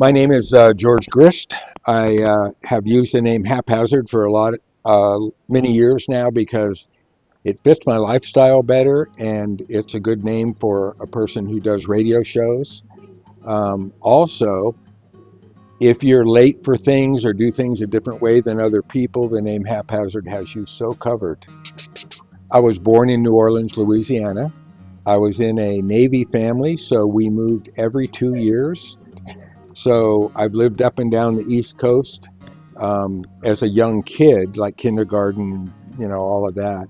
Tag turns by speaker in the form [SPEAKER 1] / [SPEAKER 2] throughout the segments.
[SPEAKER 1] My name is George Grist. I have used the name Haphazard for many years now because it fits my lifestyle better, and it's a good name for a person who does radio shows. Also, if you're late for things or do things a different way than other people, the name Haphazard has you so covered. I was born in New Orleans, Louisiana. I was in a Navy family, so we moved every 2 years. So I've lived up and down the East Coast as a young kid, like kindergarten, all of that.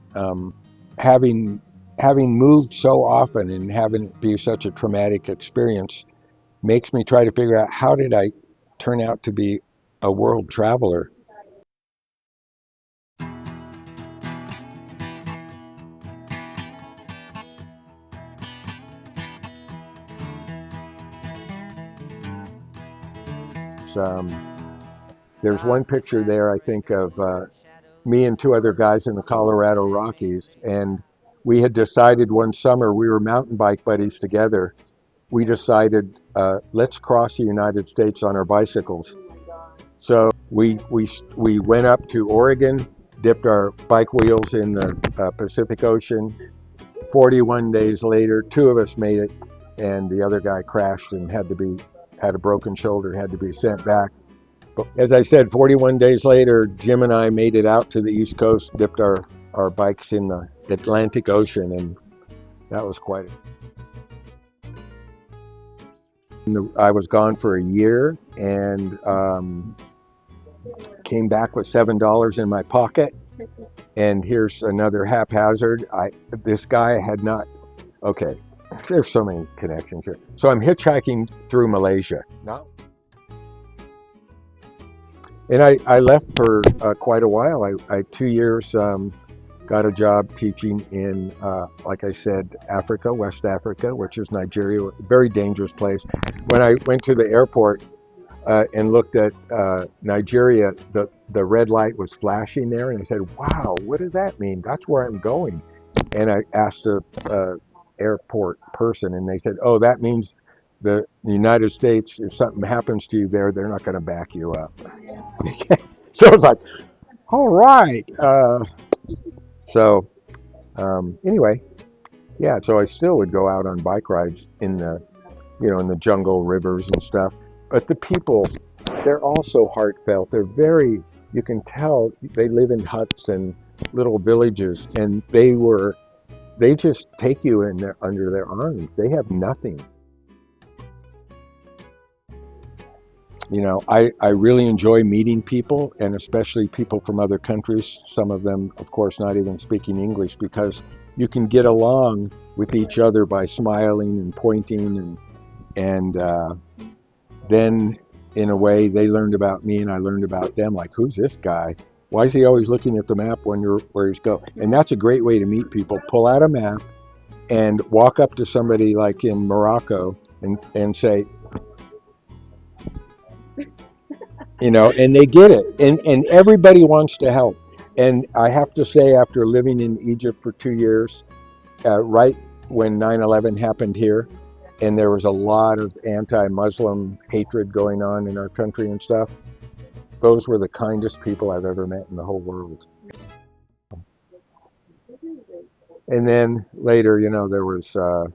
[SPEAKER 1] Having having moved so often and having it be such a traumatic experience makes me try to figure out how did I turn out to be a world traveler. Um, there's one picture there, I think, of me and two other guys in the Colorado Rockies, and we had decided one summer we were mountain bike buddies together. We decided let's cross the United States on our bicycles. So we went up to Oregon, dipped our bike wheels in the Pacific Ocean. 41 days later, two of us made it, and the other guy crashed and had a broken shoulder, had to be sent back. But as I said, 41 days later, Jim and I made it out to the East Coast, dipped our bikes in the Atlantic Ocean, and that was quite it. I was gone for a year and came back with $7 in my pocket. And here's another haphazard. This guy had not. Okay, there's so many connections here. So I'm hitchhiking through Malaysia. No. And I left for quite a while. I 2 years got a job teaching in, like I said, Africa, West Africa, which is Nigeria, a very dangerous place. When I went to the airport and looked at Nigeria, the red light was flashing there, and I said, "Wow, what does that mean? That's where I'm going." And I asked a airport person, and they said, "Oh, that means the United States. If something happens to you there, they're not going to back you up." So it's like, all right. So anyway, yeah. So I still would go out on bike rides in the jungle, rivers and stuff. But the people, they're also heartfelt. They're very. You can tell they live in huts and little villages, and they just take you under their arms. They have nothing. I really enjoy meeting people, and especially people from other countries, some of them, of course, not even speaking English, because you can get along with each other by smiling and pointing, and then, in a way, they learned about me and I learned about them, like, who's this guy? Why is he always looking at the map when you're where he's going? And that's a great way to meet people. Pull out a map and walk up to somebody like in Morocco and say, and they get it, and everybody wants to help. And I have to say, after living in Egypt for 2 years, right when 9/11 happened here, and there was a lot of anti-Muslim hatred going on in our country and stuff, those were the kindest people I've ever met in the whole world. And then later, there was a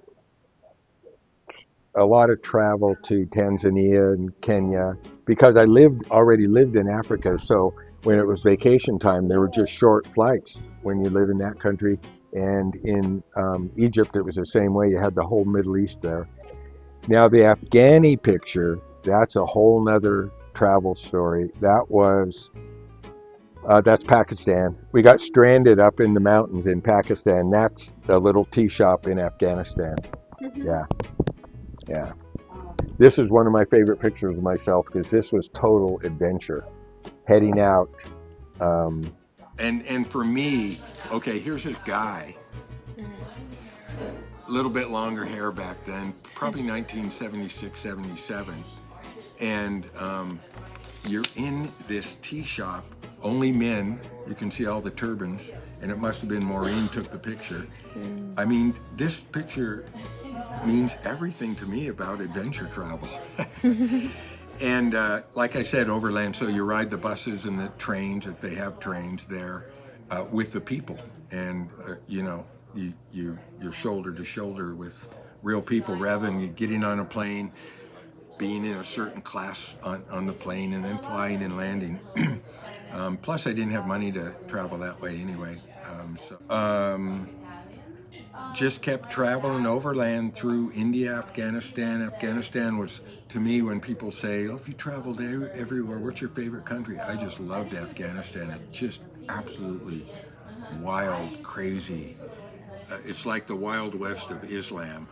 [SPEAKER 1] lot of travel to Tanzania and Kenya because I already lived in Africa. So when it was vacation time, there were just short flights when you live in that country. And in Egypt, it was the same way. You had the whole Middle East there. Now the Afghani picture, that's a whole nother travel story. That's Pakistan. We got stranded up in the mountains in Pakistan. That's the little tea shop in Afghanistan. Yeah. Yeah. This is one of my favorite pictures of myself because this was total adventure. Heading out. And for me, okay, here's this guy. A little bit longer hair back then, probably 1976, 77. And you're in this tea shop, only men. You can see all the turbans, and it must have been Maureen took the picture. I mean, this picture means everything to me about adventure travel. And like I said, overland, so you ride the buses and the trains, if they have trains there, with the people. And, you know, you're shoulder to shoulder with real people rather than you getting on a plane, being in a certain class on the plane, and then flying and landing. Plus, I didn't have money to travel that way anyway. Just kept traveling overland through India, Afghanistan. Afghanistan was, to me, when people say, oh, if you traveled everywhere, what's your favorite country? I just loved Afghanistan. It's just absolutely wild, crazy. It's like the Wild West of Islam.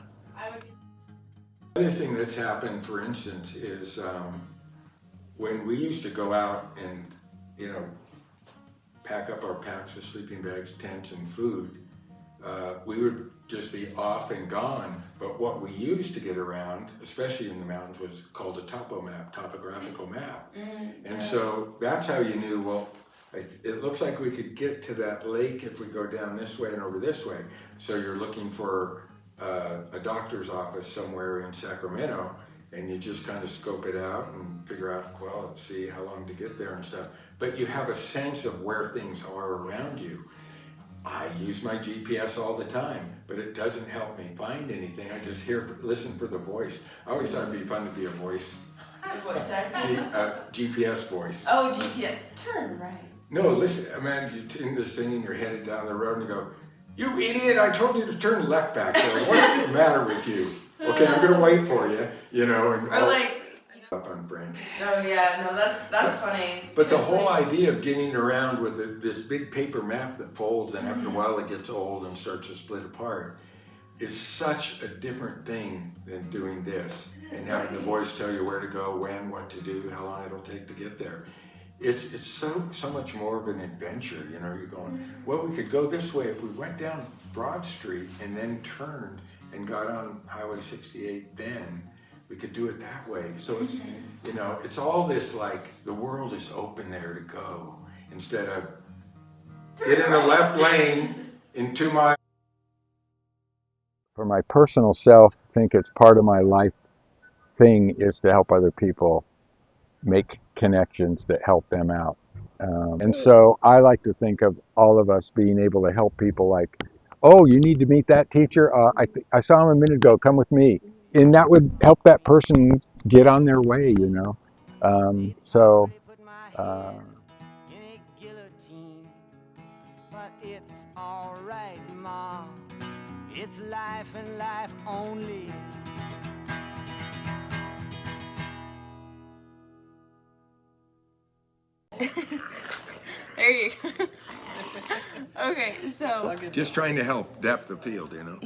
[SPEAKER 1] The other thing that's happened, for instance, is when we used to go out and, you know, pack up our packs of sleeping bags, tents, and food, we would just be off and gone. But what we used to get around, especially in the mountains, was called a topographical map. And so that's how you knew, well, it looks like we could get to that lake if we go down this way and over this way. So you're looking for a doctor's office somewhere in Sacramento, and you just kind of scope it out and figure out, well, let's see how long to get there and stuff. But you have a sense of where things are around you. I use my GPS all the time, but it doesn't help me find anything. I just listen for the voice. I always thought it'd be fun to be a voice.
[SPEAKER 2] A voice actor?
[SPEAKER 1] GPS voice.
[SPEAKER 2] Oh, GPS. Turn right.
[SPEAKER 1] No, listen, man, you tune this thing and you're headed down the road and you go, you idiot, I told you to turn left back there. What's the matter with you? Okay, I'm gonna wait for you, you know. And
[SPEAKER 2] or like,
[SPEAKER 1] up on French.
[SPEAKER 2] Oh yeah, no, that's funny.
[SPEAKER 1] But the whole idea of getting around with this big paper map that folds and after a while it gets old and starts to split apart is such a different thing than doing this and having the voice tell you where to go, when, what to do, how long it'll take to get there. It's so much more of an adventure, you know. You're going, well, we could go this way if we went down Broad Street and then turned and got on Highway 68 then. We could do it that way. So it's, you know, it's all this like the world is open there to go instead of get in the left lane in 2 miles. For my personal self, I think it's part of my life thing is to help other people make connections that help them out. And so I like to think of all of us being able to help people like, oh, you need to meet that teacher? I saw him a minute ago, come with me. And that would help that person get on their way, you know.
[SPEAKER 3] But it's all right, Ma. It's life and life only.
[SPEAKER 2] There you go. Okay, so
[SPEAKER 1] just trying to help depth of field, you know.